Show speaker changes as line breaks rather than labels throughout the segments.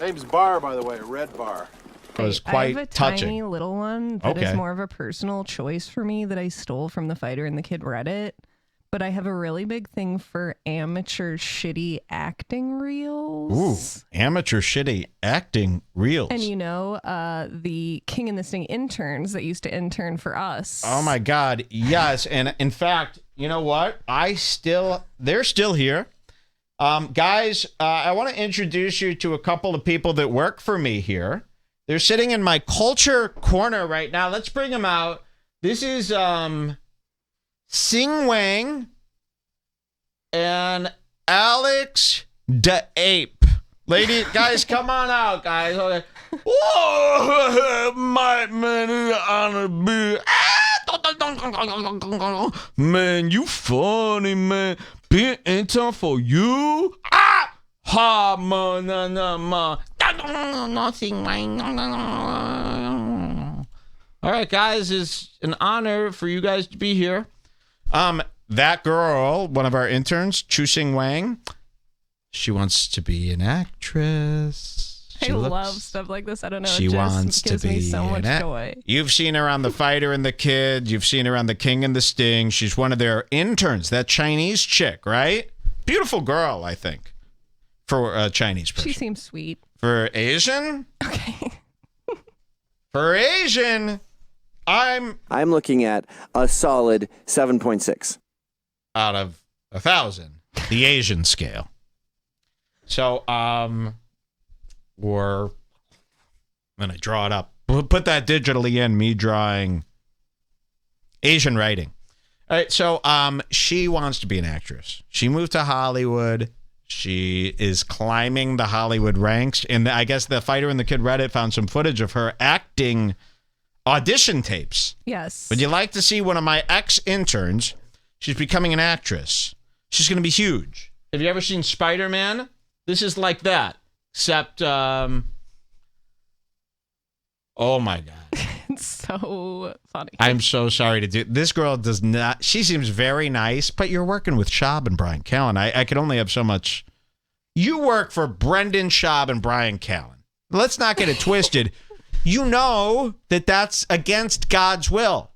James Barr, by the way, red bar.
It was quite
I have a
touching.
tiny little one that is more of a personal choice for me that I stole from the Fighter and the Kid Reddit. But I have a really big thing for amateur shitty acting reels.
Ooh, amateur shitty acting reels.
And you know, the King and the Sting interns that used to intern for us.
Oh my God, yes. And in fact, you know what? They're still here. Guys, I want to introduce you to a couple of people that work for me here. They're sitting in my culture corner right now. Let's bring them out. This is Sing Wang and Alex the Ape. Guys, come on out, guys. Okay. Whoa, my man, on a man, you funny, man. Been in time for you. Ha, man, nothing, man. All right, guys, it's an honor for you guys to be here. That girl, one of our interns, Chu Sing Wang, she wants to be an actress.
I love stuff like this. I don't know.
She
it just
wants
gives
to be
me so much joy.
You've seen her on The Fighter and the Kid. You've seen her on The King and the Sting. She's one of their interns, that Chinese chick, right? Beautiful girl, I think, for a Chinese person.
She seems sweet.
For Asian?
Okay.
For Asian, I'm
looking at a solid 7.6
out of 1,000, the Asian scale. So, or when I draw it up, put that digitally in, me drawing Asian writing. All right, so she wants to be an actress. She moved to Hollywood. She is climbing the Hollywood ranks. And I guess the Fighter and the Kid Reddit found some footage of her acting audition tapes.
Yes.
Would you like to see one of my ex-interns? She's becoming an actress. She's going to be huge. Have you ever seen Spider-Man? This is like that, except, oh my God.
It's so funny.
I'm so sorry to do. This girl does not, she seems very nice, but you're working with Schaub and Brian Callen. I could only have so much. You work for Brendan Schaub and Brian Callen. Let's not get it twisted. You know that that's against God's will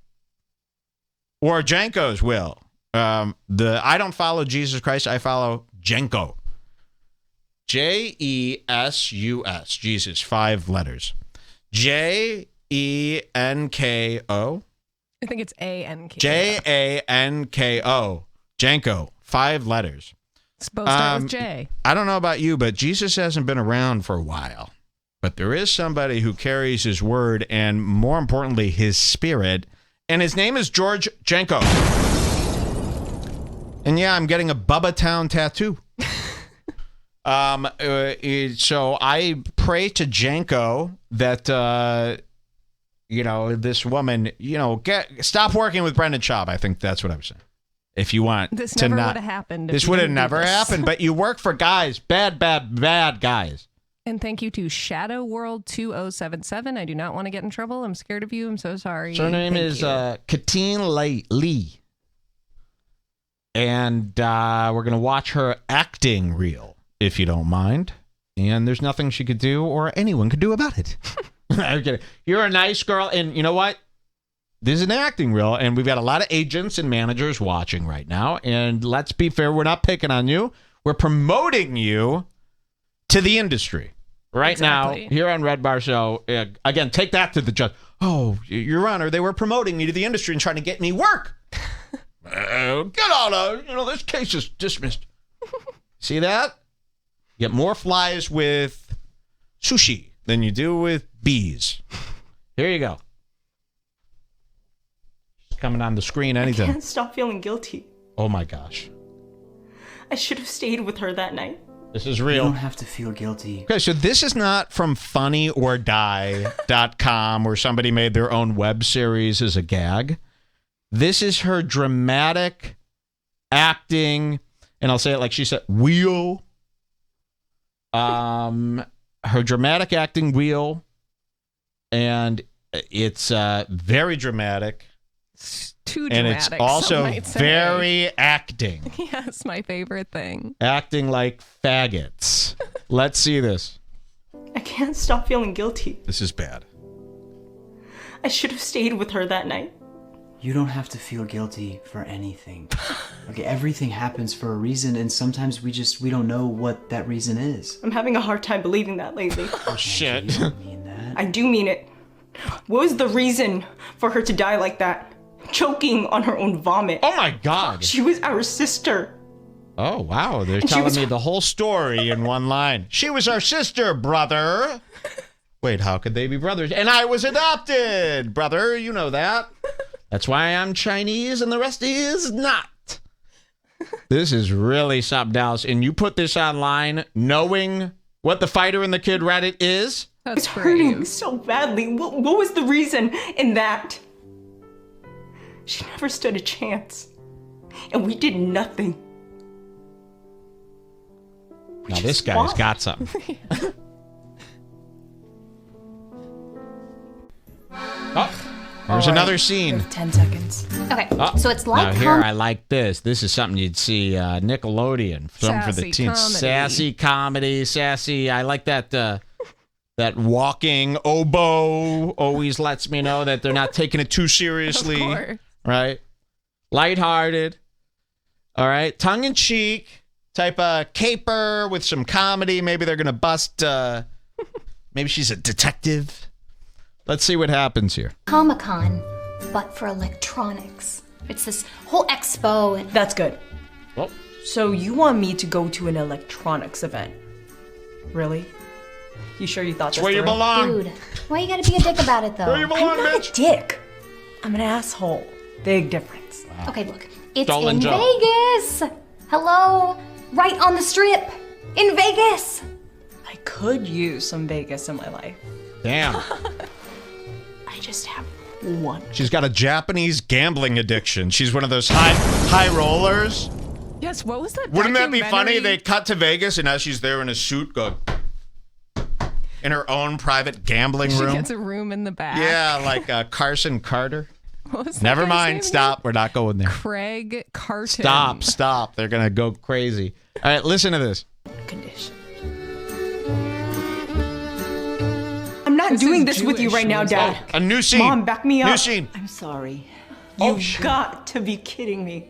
or Jenko's will. I don't follow Jesus Christ. I follow Jenko. J-E-S-U-S. Jesus, 5 letters. J-E-N-K-O.
I think it's A-N-K.
J-A-N-K-O. Jenko, 5 letters.
It's supposed to start with J.
I don't know about you, but Jesus hasn't been around for a while. But there is somebody who carries his word and, more importantly, his spirit. And his name is George Jenko. And yeah, I'm getting a Bubba Town tattoo. So I pray to Jenko that, this woman, stop working with Brendan Schaub. I think that's what I was saying. If you want
this
to
never would have happened.
This would have never happened, but you work for guys, bad guys.
And thank you to Shadow World 2077. I do not want to get in trouble. I'm scared of you. I'm so sorry.
So her name is Katine Lee. And we're going to watch her acting reel, if you don't mind. And there's nothing she could do or anyone could do about it. I'm kidding. You're a nice girl. And you know what? This is an acting reel. And we've got a lot of agents and managers watching right now. And let's be fair. We're not picking on you. We're promoting you to the industry. Right now, here on Red Bar Show, again, take that to the judge. Oh, Your Honor, they were promoting me to the industry and trying to get me work. Get out of, this case is dismissed. See that? You get more flies with sushi than you do with bees. Here you go. It's coming on the screen anytime.
I can't stop feeling guilty.
Oh my gosh.
I should have stayed with her that night.
This is real.
You don't have to feel guilty.
Okay, so this is not from funnyordie.com where somebody made their own web series as a gag. This is her dramatic acting, and I'll say it like she said, wheel. Her dramatic acting wheel, and it's very dramatic.
It's too dramatic.
And it's also very acting.
Yes, my favorite thing.
Acting like faggots. Let's see this.
I can't stop feeling guilty.
This is bad.
I should have stayed with her that night.
You don't have to feel guilty for anything. Okay, everything happens for a reason, and sometimes we don't know what that reason is.
I'm having a hard time believing that lately.
Oh, shit.
You don't mean that.
I do mean it. What was the reason for her to die like that? Choking on her own vomit.
Oh, my God.
She was our sister.
Oh, wow. They're
And she
telling
was-
me the whole story in one line. She was our sister, brother. Wait, how could they be brothers? And I was adopted, brother. You know that. That's why I'm Chinese and the rest is not. This is really something else. And you put this online knowing what the fighter in the kid Reddit is?
That's
It's hurting
brave.
so badly. What was the reason in that? She never stood a chance. And we did nothing. We
Now
just
this guy's
fought.
got something. Oh, there's another scene.
10 seconds.
Okay,
Oh,
so it's like
now here I like this. This is something you'd see Nickelodeon, something for the
Sassy
teens.
comedy.
Sassy comedy, sassy. I like that. That walking oboe always lets me know that they're not taking it too seriously.
Of course.
Right? Lighthearted. All right, tongue in cheek type of caper with some comedy. Maybe they're gonna bust. Maybe she's a detective. Let's see what happens here.
Comic-Con, but for electronics. It's this whole expo and
That's good.
Well,
So you want me to go to an electronics event? Really? You sure you thought this
where you
through?
belong.
dude, why you gotta be a dick about it
Where you
though?
belong,
I'm not
bitch.
a dick. I'm an asshole. Big difference.
Okay, look, it's
Stolen
in
joke.
Vegas. Hello, right on the strip, in Vegas.
I could use some Vegas in my life.
Damn.
I just have one.
She's got a Japanese gambling addiction. She's one of those high rollers.
Yes, what was that?
Wouldn't that be funny?
documentary?
They cut to Vegas and now she's there in a suit going in her own private gambling
She
room.
gets a room in the back.
Yeah, like Carson Carter.
What was that
Never
guy's
mind.
name
Stop. We're not going there.
again? Craig Carton.
Stop. They're going to go crazy. All right, listen to this.
Condition.
I'm not
This
doing
is
this with you
Jewish
right now,
music.
Dad.
A new scene.
Mom, back me
New
up.
scene.
I'm sorry.
You've got to be kidding me.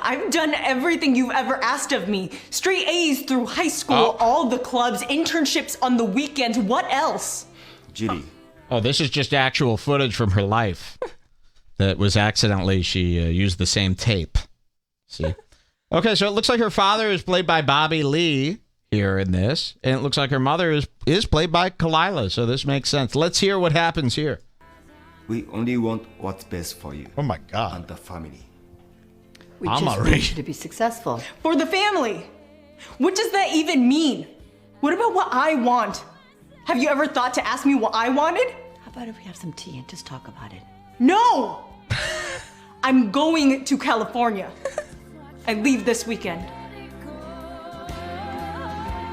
I've done everything you've ever asked of me. Straight A's through high school, all the clubs, internships on the weekends. What else?
Judy,
Oh, this is just actual footage from her life. That was accidentally, she used the same tape. See? Okay, so it looks like her father is played by Bobby Lee here in this. And it looks like her mother is played by Kalila. So this makes sense. Let's hear what happens here.
We only want what's best for you
Oh, my God.
and the family.
We
I'm
just
already-
want you to be successful.
For the family. What does that even mean? What about what I want? Have you ever thought to ask me what I wanted?
How about if we have some tea and just talk about it?
No! I'm going to California. I leave this weekend.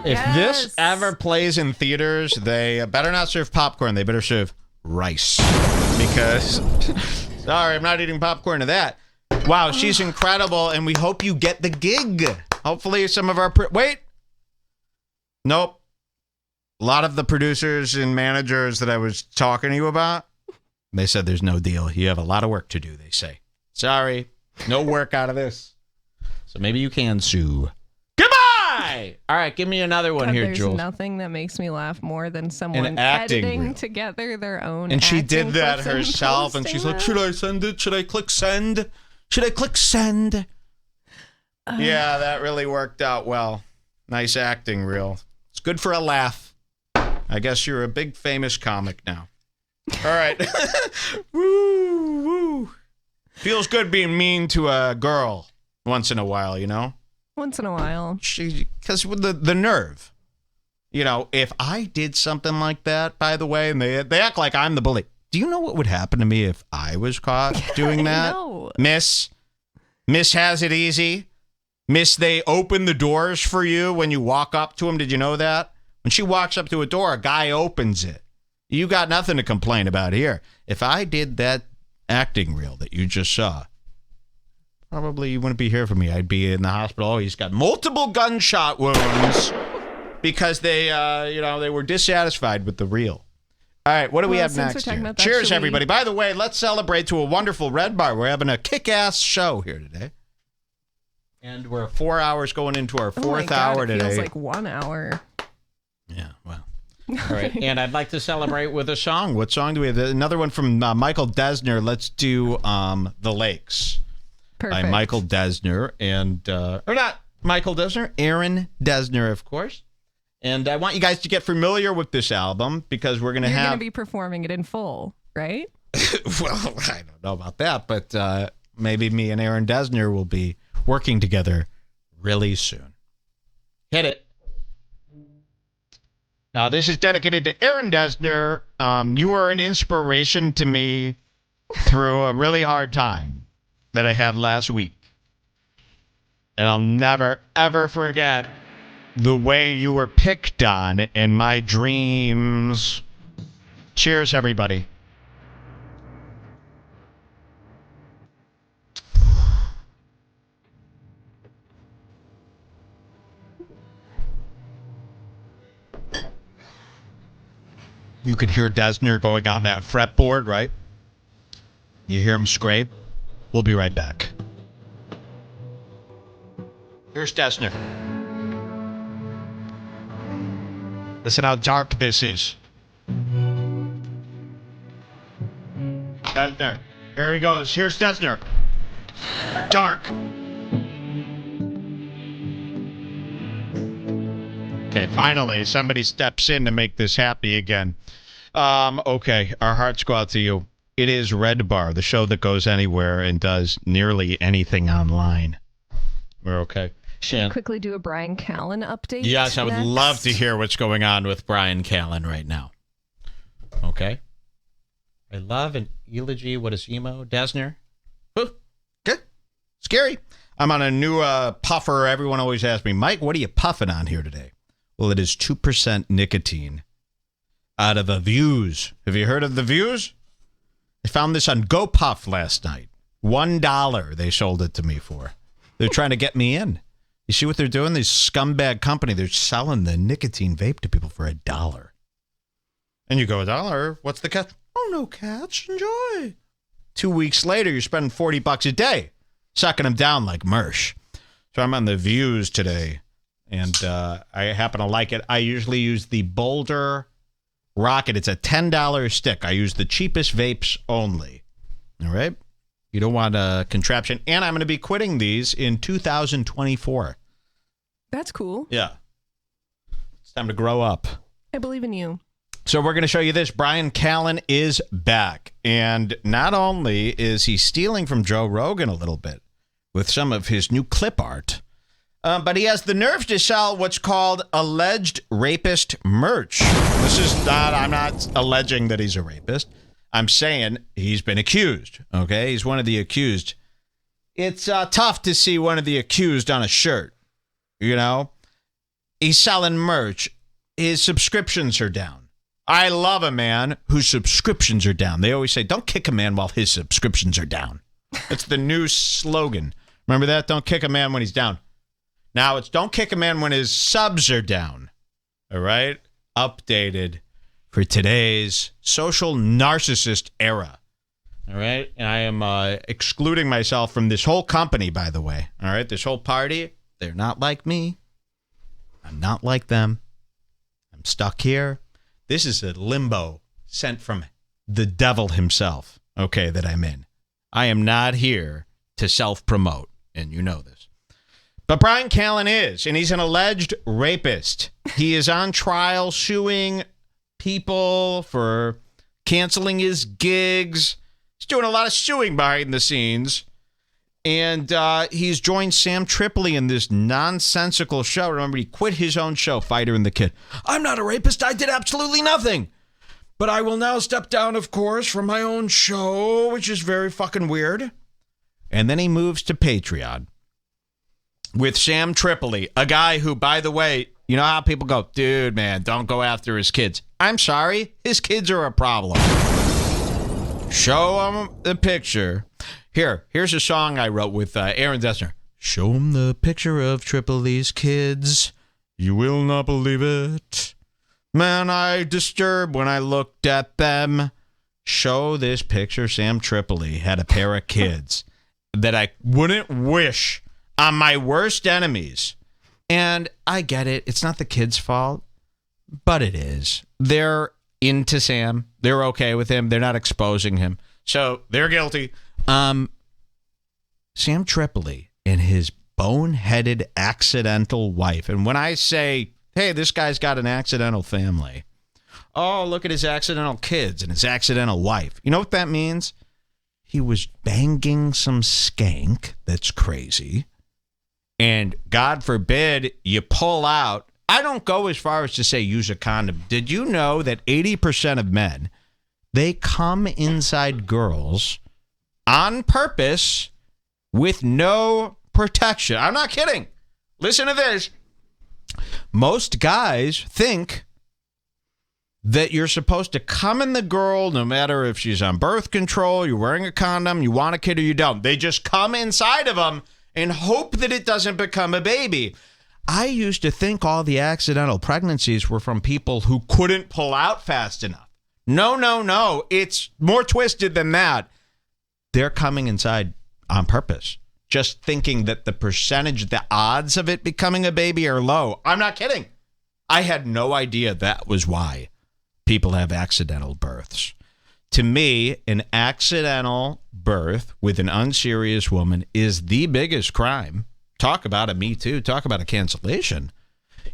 If this
Yes.
ever plays in theaters, they better not serve popcorn. They better serve rice. Because, sorry, I'm not eating popcorn to that. Wow, she's incredible, and we hope you get the gig. Hopefully some of our... Wait! Nope. A lot of the producers and managers that I was talking to you about, they said there's no deal. You have a lot of work to do, they say. Sorry, no work out of this. So maybe you can sue. Goodbye! All right, give me another one
God,
here,
there's
Jules.
nothing that makes me laugh more than someone
acting
editing
reel.
together their own.
And she
acting
did that
clips and
herself, and she's like,
posting
should I send it? Should I click send? Should I click send? Yeah, that really worked out well. Nice acting reel. It's good for a laugh. I guess you're a big famous comic now. All right. Woo, woo. Feels good being mean to a girl once in a while, you know?
once in a while.
Because with the nerve. You know, if I did something like that, by the way, and they act like I'm the bully. Do you know what would happen to me if I was caught doing that?
No.
Miss has it easy. Miss, they open the doors for you when you walk up to them. Did you know that? When she walks up to a door, a guy opens it. You got nothing to complain about here. If I did that acting reel that you just saw, probably you wouldn't be here for me. I'd be in the hospital. Oh, he's got multiple gunshot wounds. because they, they were dissatisfied with the reel. All right, what do we have next here? Cheers, everybody. By the way, let's celebrate to a wonderful Red Bar. We're having a kick-ass show here today. And we're 4 hours going into our fourth hour today.
It feels like 1 hour.
Yeah, well. All right, and I'd like to celebrate with a song. What song do we have? Another one from Michael Desner. Let's do The Lakes.
Perfect.
By Michael Desner. And, or not Michael Desner, Aaron Desner, of course. And I want you guys to get familiar with this album because we're going to have...
You're going to be performing it in full, right?
Well, I don't know about that, but maybe me and Aaron Desner will be working together really soon. Hit it. Now, this is dedicated to Aaron Desner. You were an inspiration to me through a really hard time that I had last week. And I'll never, ever forget the way you were picked on in my dreams. Cheers, everybody. You could hear Desner going on that fretboard, right? You hear him scrape? We'll be right back. Here's Desner. Listen how dark this is. Desner. Here he goes. Here's Desner. Dark. Okay, finally, somebody steps in to make this happy again. Okay, our hearts go out to you. It is Red Bar, the show that goes anywhere and does nearly anything online. We're okay. Shan.
Quickly do a Brian Callen update.
Yes, I would love to hear what's going on with Brian Callen right now. Okay. I love an eulogy. What is emo? Desner? Good. Scary. I'm on a new puffer. Everyone always asks me, Mike, what are you puffing on here today? Well, it is 2% nicotine out of a Views. Have you heard of the Views? I found this on GoPuff last night. $1 they sold it to me for. They're trying to get me in. You see what they're doing? This scumbag company, they're selling the nicotine vape to people for $1. And you go, $1? What's the catch? Oh, no catch. Enjoy. 2 weeks later, you're spending $40 a day, sucking them down like Mersh. So I'm on the Views today, and I happen to like it. I usually use the Boulder Rocket. It's a $10 stick. I use the cheapest vapes only. All right? You don't want a contraption. And I'm going to be quitting these in 2024.
That's cool.
Yeah. It's time to grow up.
I believe in you.
So we're going to show you this. Brian Callen is back. And not only is he stealing from Joe Rogan a little bit with some of his new clip art, but he has the nerve to sell what's called alleged rapist merch. This is not, I'm not alleging that he's a rapist. I'm saying he's been accused, okay? He's one of the accused. It's tough to see one of the accused on a shirt, you know? He's selling merch. His subscriptions are down. I love a man whose subscriptions are down. They always say, don't kick a man while his subscriptions are down. That's the new slogan. Remember that? Don't kick a man when he's down. Now it's don't kick a man when his subs are down. All right? Updated for today's social narcissist era. All right? And I am excluding myself from this whole company, by the way. All right? This whole party, they're not like me. I'm not like them. I'm stuck here. This is a limbo sent from the devil himself, okay, that I'm in. I am not here to self-promote, and you know this. But Brian Callen is, and he's an alleged rapist. He is on trial suing people for canceling his gigs. He's doing a lot of suing behind the scenes. And he's joined Sam Tripoli in this nonsensical show. Remember, he quit his own show, Fighter and the Kid. I'm not a rapist. I did absolutely nothing. But I will now step down, of course, from my own show, which is very fucking weird. And then he moves to Patreon with Sam Tripoli, a guy who, by the way, you know how people go, dude, man, don't go after his kids. I'm sorry. His kids are a problem. Show him the picture. Here's a song I wrote with Aaron Desner. Show him the picture of Tripoli's kids. You will not believe it. Man, I disturbed when I looked at them. Show this picture. Sam Tripoli had a pair of kids that I wouldn't wish on my worst enemies. And I get it. It's not the kid's fault, but it is. They're into Sam. They're okay with him. They're not exposing him. So they're guilty. Sam Tripoli and his boneheaded accidental wife. And when I say, hey, this guy's got an accidental family. Oh, look at his accidental kids and his accidental wife. You know what that means? He was banging some skank that's crazy. And God forbid you pull out. I don't go as far as to say use a condom. Did you know that 80% of men, they come inside girls on purpose with no protection? I'm not kidding. Listen to this. Most guys think that you're supposed to come in the girl no matter if she's on birth control, you're wearing a condom, you want a kid or you don't. They just come inside of them and hope that it doesn't become a baby. I used to think all the accidental pregnancies were from people who couldn't pull out fast enough. No. It's more twisted than that. They're coming inside on purpose, just thinking that the odds of it becoming a baby are low. I'm not kidding. I had no idea that was why people have accidental births. To me, an accidental birth with an unserious woman is the biggest crime. Talk about a Me Too. Talk about a cancellation.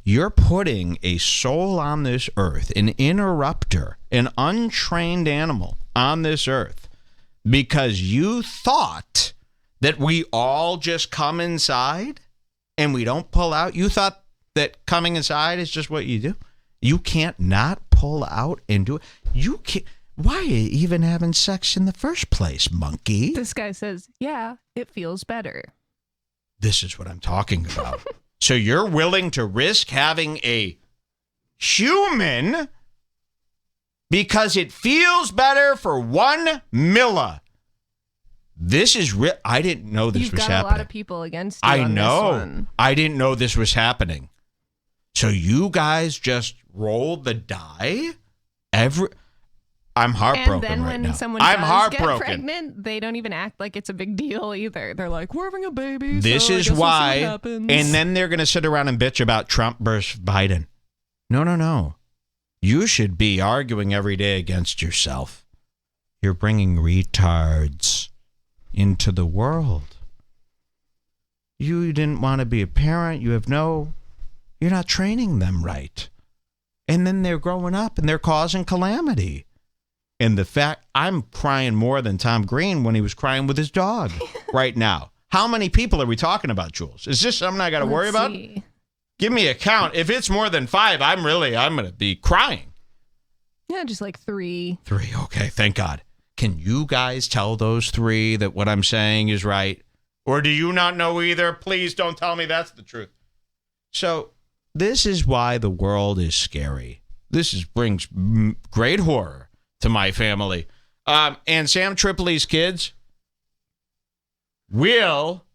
You're putting a soul on this earth, an interrupter, an untrained animal on this earth, because you thought that we all just come inside and we don't pull out. You thought that coming inside is just what you do. You can't not pull out and do it. You can't. Why are you even having sex in the first place, monkey?
This guy says, yeah, it feels better.
This is what I'm talking about. So you're willing to risk having a human because it feels better for 1 milla. This is real. I didn't know this was happening.
You've got a lot of people against you on this one.
I didn't know this was happening. So you guys just rolled the die? I'm heartbroken
and then
right
when
now.
someone does get pregnant, they don't even act like it's a big deal either. They're like, we're having a baby.
This is why. And then they're going to sit around and bitch about Trump versus Biden. No. You should be arguing every day against yourself. You're bringing retards into the world. You didn't want to be a parent. You're not training them right. And then they're growing up and they're causing calamity. And the fact, I'm crying more than Tom Green when he was crying with his dog right now. How many people are we talking about, Jules? Is this something I got to worry about? Give me a count. If it's more than 5, I'm going to be crying.
Yeah, just like 3.
3. Okay. Thank God. Can you guys tell those 3 that what I'm saying is right? Or do you not know either? Please don't tell me that's the truth. So this is why the world is scary. Brings great horror to my family. And Sam Tripoli's kids will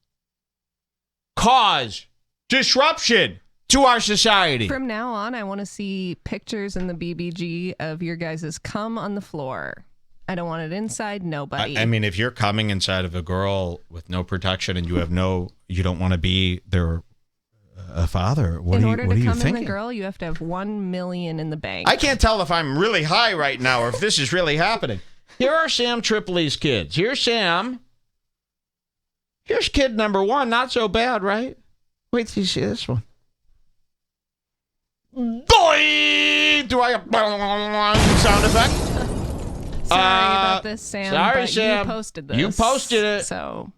cause disruption to our society.
From now on, I want to see pictures in the BBG of your guys' cum on the floor. I don't want it inside nobody.
I mean, if you're coming inside of a girl with no protection and you don't want to be their a father, what
in
are
order
you, what
to
are you
come
thinking?
in the girl, you have to have 1 million in the bank.
I can't tell if I'm really high right now or if this is really happening. Here are Sam Tripoli's kids. Here's Sam. Here's kid number 1. Not so bad, right? Wait till you see this one. Boy! Do I have sound effect?
Sorry about this, Sam.
Sorry,
but
Sam.
You posted this.
You posted it.
So,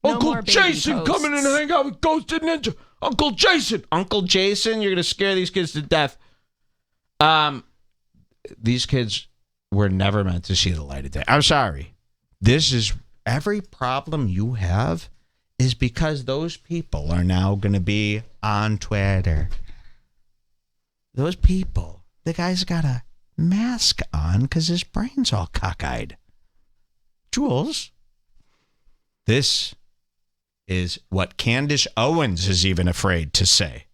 Uncle Jason coming in and hang out with Ghosted Ninja. Uncle Jason, you're going to scare these kids to death. These kids were never meant to see the light of day. I'm sorry. This is every problem you have is because those people are now going to be on Twitter. Those people, the guy's got a mask on because his brain's all cockeyed. Jules, this is what Candace Owens is even afraid to say.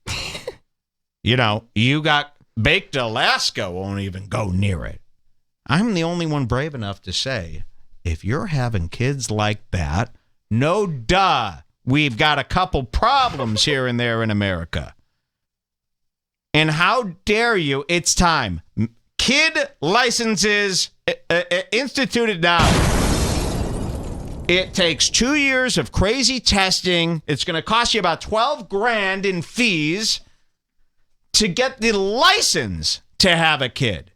You know, you got Baked Alaska won't even go near it. I'm the only one brave enough to say, if you're having kids like that, no duh, we've got a couple problems here and there in America. And how dare you? It's time. Kid licenses instituted now. It takes 2 years of crazy testing. It's going to cost you about $12,000 in fees to get the license to have a kid.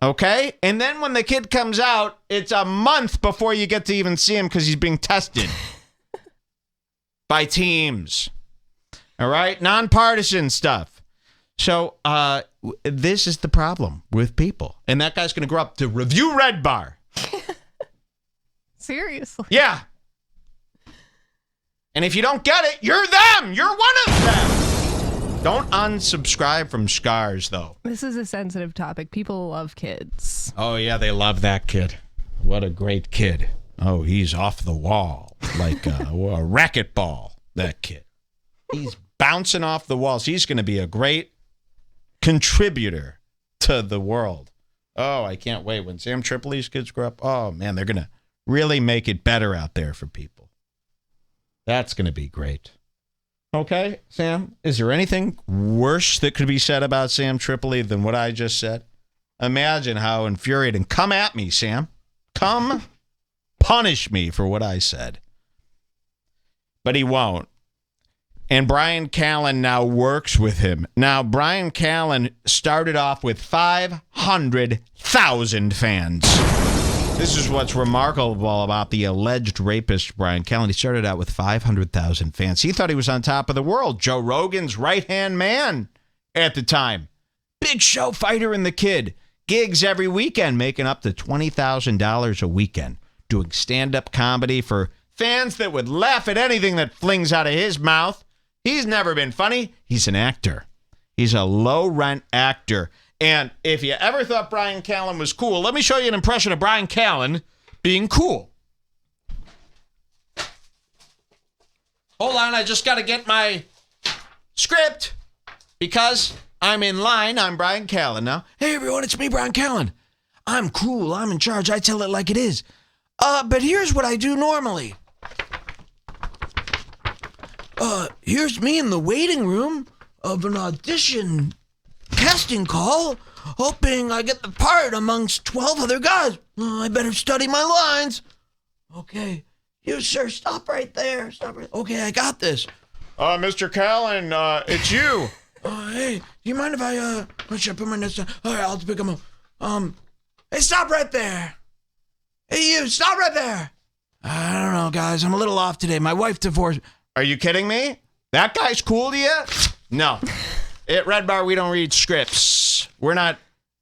Okay? And then when the kid comes out, it's a month before you get to even see him because he's being tested by teams. All right? Nonpartisan stuff. So this is the problem with people. And that guy's going to grow up to review Red Bar.
Seriously.
Yeah. And if you don't get it, you're them. You're one of them. Don't unsubscribe from Scars, though.
This is a sensitive topic. People love kids.
Oh, yeah, they love that kid. What a great kid. Oh, he's off the wall like a racquetball, that kid. He's bouncing off the walls. He's going to be a great contributor to the world. Oh, I can't wait. When Sam Tripoli's kids grow up, oh, man, they're going to really make it better out there for people. That's going to be great. Okay, Sam, is there anything worse that could be said about Sam Tripoli than what I just said? Imagine how infuriating. Come at me, Sam. Come punish me for what I said. But he won't. And Brian Callen now works with him. Now, Brian Callen started off with 500,000 fans. This is what's remarkable about the alleged rapist, Brian Callen. He started out with 500,000 fans. He thought he was on top of the world. Joe Rogan's right-hand man at the time. Big show fighter in the kid. Gigs every weekend, making up to $20,000 a weekend. Doing stand-up comedy for fans that would laugh at anything that flings out of his mouth. He's never been funny. He's an actor. He's a low-rent actor. And if you ever thought Brian Callen was cool, let me show you an impression of Brian Callen being cool. Hold on, I just got to get my script because I'm in line. I'm Brian Callen now. Hey, everyone, it's me, Brian Callen. I'm cool. I'm in charge. I tell it like it is. But here's what I do normally. Here's me in the waiting room of an audition casting call, hoping I get the part amongst 12 other guys. I better study my lines. Okay. You, sir, stop right there. Stop right. Okay, I got this. Mr. Callen, it's you. Hey, do you mind if I should put my notes down? All right, I'll pick them up. Hey, stop right there. Hey, you, stop right there. I don't know, guys. I'm a little off today. My wife divorced. Are you kidding me? That guy's cool to you? No. At Red Bar, we don't read scripts. We're not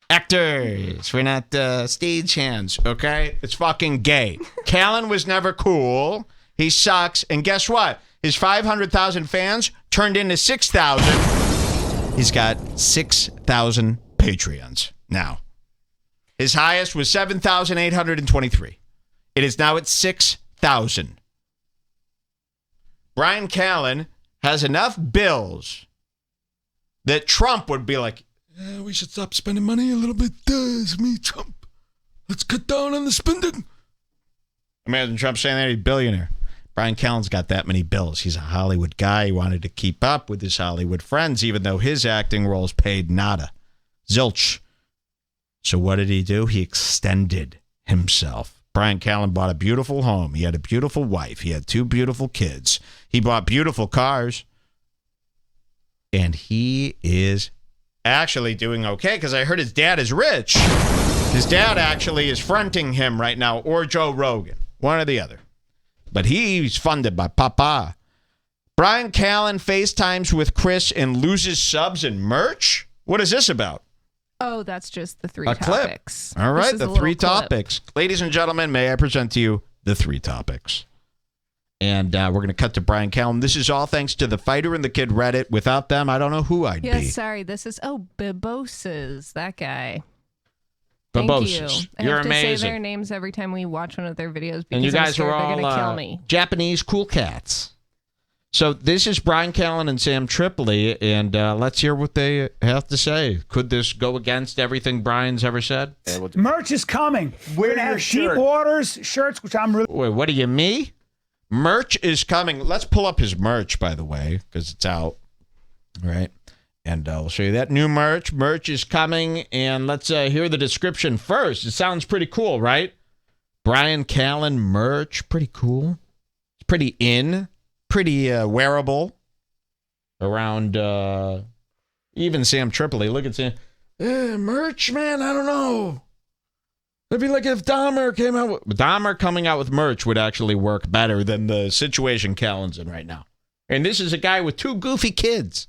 actors. We're not stagehands, okay? It's fucking gay. Callen was never cool. He sucks. And guess what? His 500,000 fans turned into 6,000. He's got 6,000 Patreons now. His highest was 7,823. It is now at 6,000. Brian Callen has enough bills that Trump would be like, yeah, we should stop spending money a little bit. It's me, Trump. Let's cut down on the spending. Imagine Trump saying that he's a billionaire. Brian Callen's got that many bills. He's a Hollywood guy. He wanted to keep up with his Hollywood friends, even though his acting roles paid nada. Zilch. So what did he do? He extended himself. Brian Callen bought a beautiful home. He had a beautiful wife. He had 2 beautiful kids. He bought beautiful cars. And he is actually doing okay because I heard his dad is rich. His dad actually is fronting him right now, or Joe Rogan, one or the other. But he's funded by Papa. Brian Callen FaceTimes with Chris and loses subs and merch? What is this about?
Oh, that's just the 3
a
topics.
Clip. All right, the 3 topics. Ladies and gentlemen, may I present to you the 3 topics. And we're going to cut to Brian Callen. This is all thanks to the Fighter and the Kid Reddit. Without them, I don't know who I'd be.
Yes, sorry. This is, Biboses, that guy.
Biboses.
Thank you.
You're
I have
amazing.
to say their names every time we watch one of their videos because
and you guys
I'm scared
are
they're going to
all
kill me.
Japanese cool cats. So this is Brian Callen and Sam Tripoli, and let's hear what they have to say. Could this go against everything Brian's ever said?
Merch is coming. We're going to have Deep Waters shirts, which I'm really...
Wait, what are you, me? Merch is coming. Let's pull up his merch, by the way, because it's out. All right. And I'll show you that new merch. Merch is coming, and let's hear the description first. It sounds pretty cool, right? Brian Callen merch, pretty cool. It's pretty in. Pretty wearable around even Sam Tripoli. Look at Sam. Merch, man, I don't know. It'd be like if Dahmer came out with... Dahmer coming out with merch would actually work better than the situation Callen's in right now. And this is a guy with 2 goofy kids.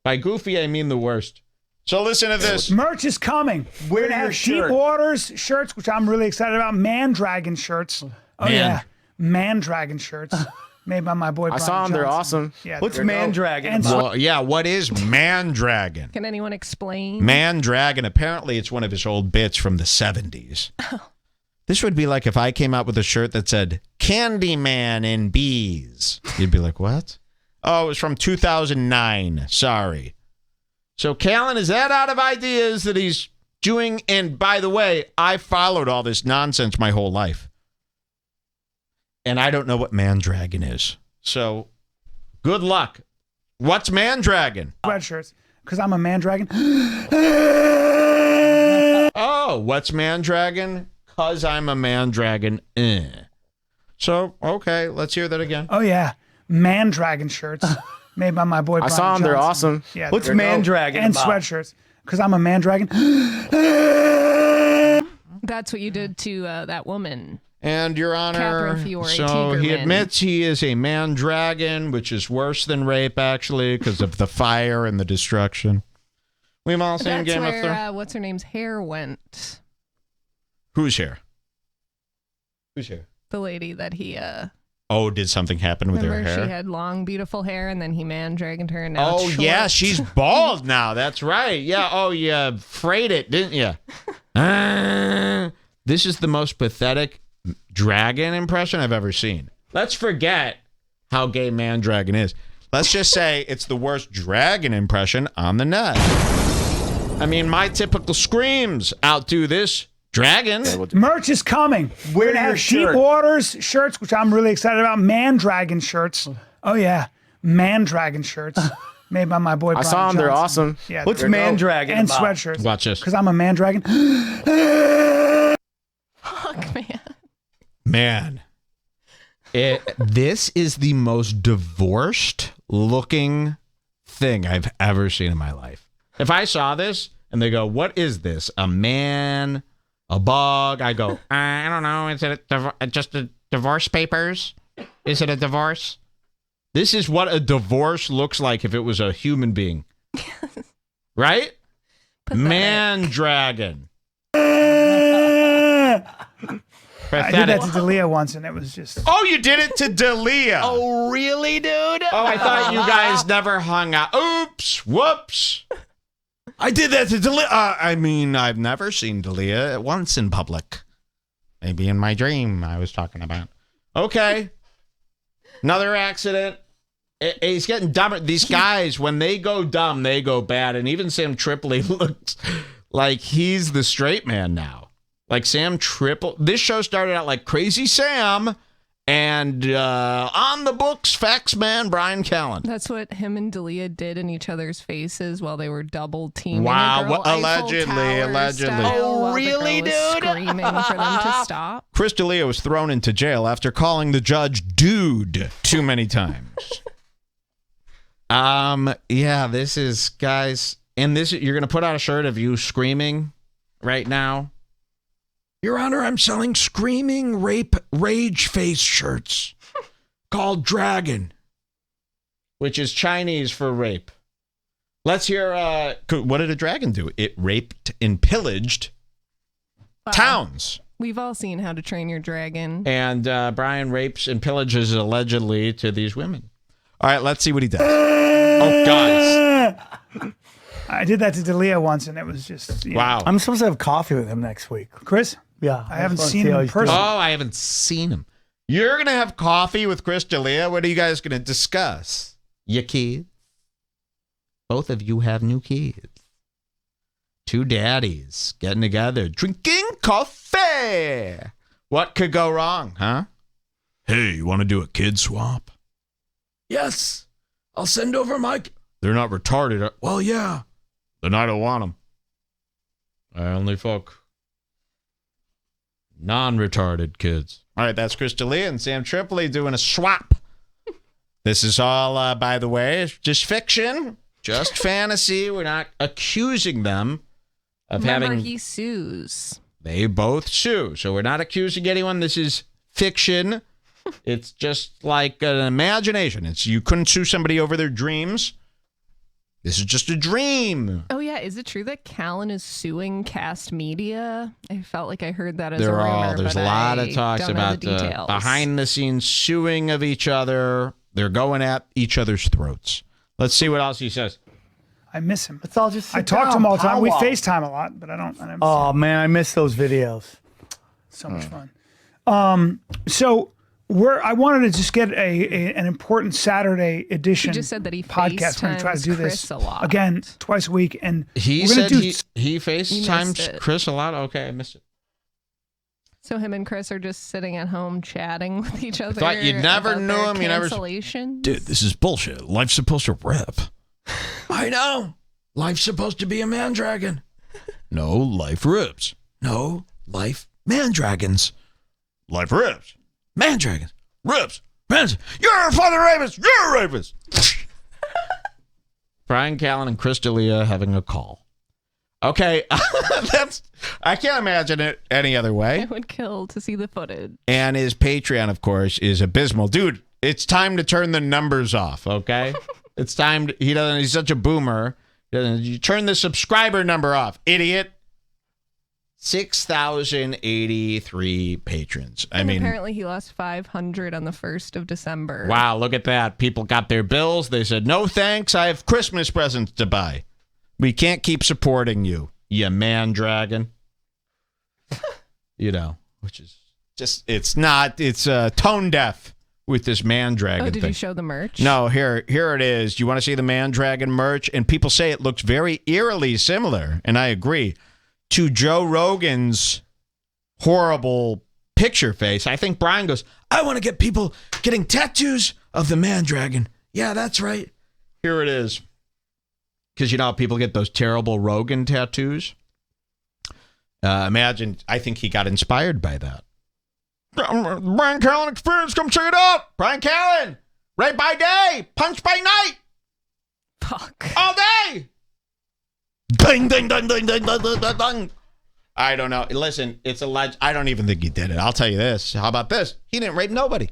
By goofy, I mean the worst. So listen to this.
Merch is coming. We're going to have Deep Waters shirts, which I'm really excited about. Man-Dragon shirts. Oh, yeah. Man-Dragon shirts. Made by my boy Brian
I saw them.
Johnson.
They're awesome.
Yeah,
what's Man-Dragon?
Well, yeah, what is Man-Dragon?
Can anyone explain?
Man-Dragon, apparently it's one of his old bits from the 70s. This would be like if I came out with a shirt that said, Candyman and Bees. You'd be like, what? Oh, it was from 2009. Sorry. So, Callen, is that out of ideas that he's doing? And by the way, I followed all this nonsense my whole life. And I don't know what Man-Dragon is. So, good luck. What's Man-Dragon?
Sweatshirts, because I'm a Man-Dragon.
Oh, what's Man-Dragon? Because I'm a Man-Dragon. So, okay, let's hear that again.
Oh, yeah. Man-Dragon shirts. Made by my boy Brian
I saw them.
Johnson.
They're awesome.
Yeah,
what's Man-Dragon
and
about?
Sweatshirts, because I'm a Man-Dragon.
That's what you did to that woman.
And, Your Honor,
Catherine Fiore
so
Tigerman.
he admits he is a man-dragon, which is worse than rape, actually, because of the fire and the destruction. We've all seen
That's
Game of
where,
Thrones.
what's her name's hair went.
Who's here? Who's here?
The lady that he,
Oh, did something happen with her
remember
hair?
she had long, beautiful hair, and then he man-dragoned her, and now
Oh,
it's
yeah,
short.
she's bald now. That's right. Yeah, oh, you frayed it, didn't you? This is the most pathetic dragon impression I've ever seen. Let's forget how gay Man-Dragon is. Let's just say it's the worst dragon impression on the net. I mean, my typical screams outdo this dragon.
Merch is coming. We're going to have Deep Waters shirts, which I'm really excited about. Man-Dragon shirts. Oh, yeah. Man-Dragon shirts. Made by my boy Brian
I saw them. They're
Johnson.
awesome.
Yeah,
what's Man-Dragon
and
about?
sweatshirts.
Watch this.
Because I'm a Man-Dragon.
Fuck, man.
Man, this is the most divorced looking thing I've ever seen in my life. If I saw this and they go, what is this? A man, a bug? I go, I don't know. Is it just a divorce papers? Is it a divorce? This is what a divorce looks like if it was a human being. Right? Man-Dragon.
I did that to Dalia once, and it was just...
Oh, you did it to Dalia.
Oh, really, dude?
Oh, I thought you guys never hung out. Oops. Whoops. I did that to Dalia. I mean, I've never seen Dalia once in public. Maybe in my dream I was talking about. Okay. Another accident. He's getting dumber. These guys, when they go dumb, they go bad. And even Sam Tripoli looks like he's the straight man now. Like Sam Tripoli. This show started out like Crazy Sam and on the books, fax man Brian Callen.
That's what him and Dalia did in each other's faces while they were double teaming.
Wow,
a girl,
allegedly.
Oh, really, dude? Screaming for them to stop.
Chris D'Elia was thrown into jail after calling the judge dude too many times. Yeah, this is, guys, and this, you're going to put out a shirt of you screaming right now. Your Honor, I'm selling screaming rape rage face shirts called Dragon, which is Chinese for rape. Let's hear, what did a dragon do? It raped and pillaged towns.
We've all seen How to Train Your Dragon.
And Brian rapes and pillages allegedly to these women. All right, let's see what he does. Oh, guys.
I did that to Dalia once, and it was just...
Wow.
I'm supposed to have coffee with him next week.
Chris?
Yeah.
I haven't seen him in person.
Oh, I haven't seen him. You're going to have coffee with Chris D'Elia. What are you guys going to discuss? Your kids? Both of you have new kids. Two daddies getting together, drinking coffee. What could go wrong, huh? Hey, you want to do a kid swap? Yes. I'll send over my... They're not retarded. Well, yeah. Then I don't want them. I only fuck non-retarded kids. All right, that's Chris D'Elia and Sam Tripoli doing a swap. This is all, by the way, just fiction, just fantasy. We're not accusing them of
Remember,
having...
he sues.
They both sue. So we're not accusing anyone. This is fiction. It's just like an imagination. You couldn't sue somebody over their dreams. This is just a dream.
Oh, yeah. Is it true that Callen is suing Cast Media? I felt like I heard that as a rumor.
There's a lot of talks about behind the scenes suing of each other. They're going at each other's throats. Let's see what else he says.
I miss him.
Let's all just
I talk to him all the time. We FaceTime a lot, but I don't.
Oh, man, I miss those videos.
So much fun. So I wanted to just get an important Saturday edition.
He just said that he
podcast. We're going to try to do
Chris
this
a lot.
again twice a week, and
he
we're
said
do,
he FaceTimes Chris a lot. Okay, I missed it.
So him and Chris are just sitting at home chatting with each other.
Thought you never
about
knew
their
him. You never.
Cancellations?
Dude, this is bullshit. Life's supposed to rip. I know. Life's supposed to be a man dragon. No, life rips. No, life man dragons. Life rips. Man dragons. Rips. Man. You're a fucking rapist. You're a rapist. Brian Callen and Chris D'Elia having a call. Okay, I can't imagine it any other way.
I would kill to see the footage.
And his Patreon, of course, is abysmal. Dude, it's time to turn the numbers off, okay? It's time he's such a boomer. You turn the subscriber number off, idiot. 6,083 patrons.
Apparently he lost 500 on the 1st of December.
Wow, look at that. People got their bills. They said, no thanks, I have Christmas presents to buy. We can't keep supporting you, you man dragon. Which is just, it's tone deaf with this man dragon
thing.
Did
you show the merch?
No, here it is. You want to see the man dragon merch? And people say it looks very eerily similar, and I agree, to Joe Rogan's horrible picture face. I think Brian goes, I want to get people getting tattoos of the man dragon. Yeah, that's right. Here it is. Because how people get those terrible Rogan tattoos? Imagine, I think he got inspired by that. Brian Callen experience, come check it out. Brian Callen, right by day, punch by night.
Fuck.
All day. Ding, ding, ding, ding, ding, ding, ding, ding. I don't know. Listen, it's alleged. I don't even think he did it. I'll tell you this. How about this? He didn't rape nobody.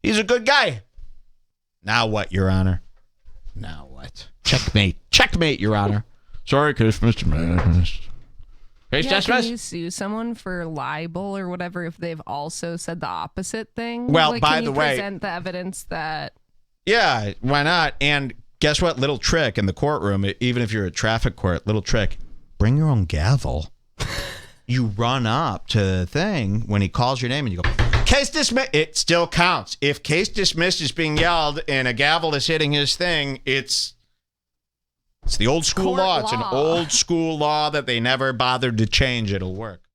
He's a good guy. Now what, Your Honor? Now what? Checkmate. Checkmate, Your Honor. Sorry, case dismissed. Case dismissed.
Can you sue someone for libel or whatever if they've also said the opposite thing?
Well, by the way,
present the evidence that...
Yeah, why not? And guess what? Little trick in the courtroom, even if you're at traffic court, little trick. Bring your own gavel. You run up to the thing when he calls your name and you go, case dismissed. It still counts. If case dismissed is being yelled and a gavel is hitting his thing, it's the old school law. It's an old school law that they never bothered to change. It'll work.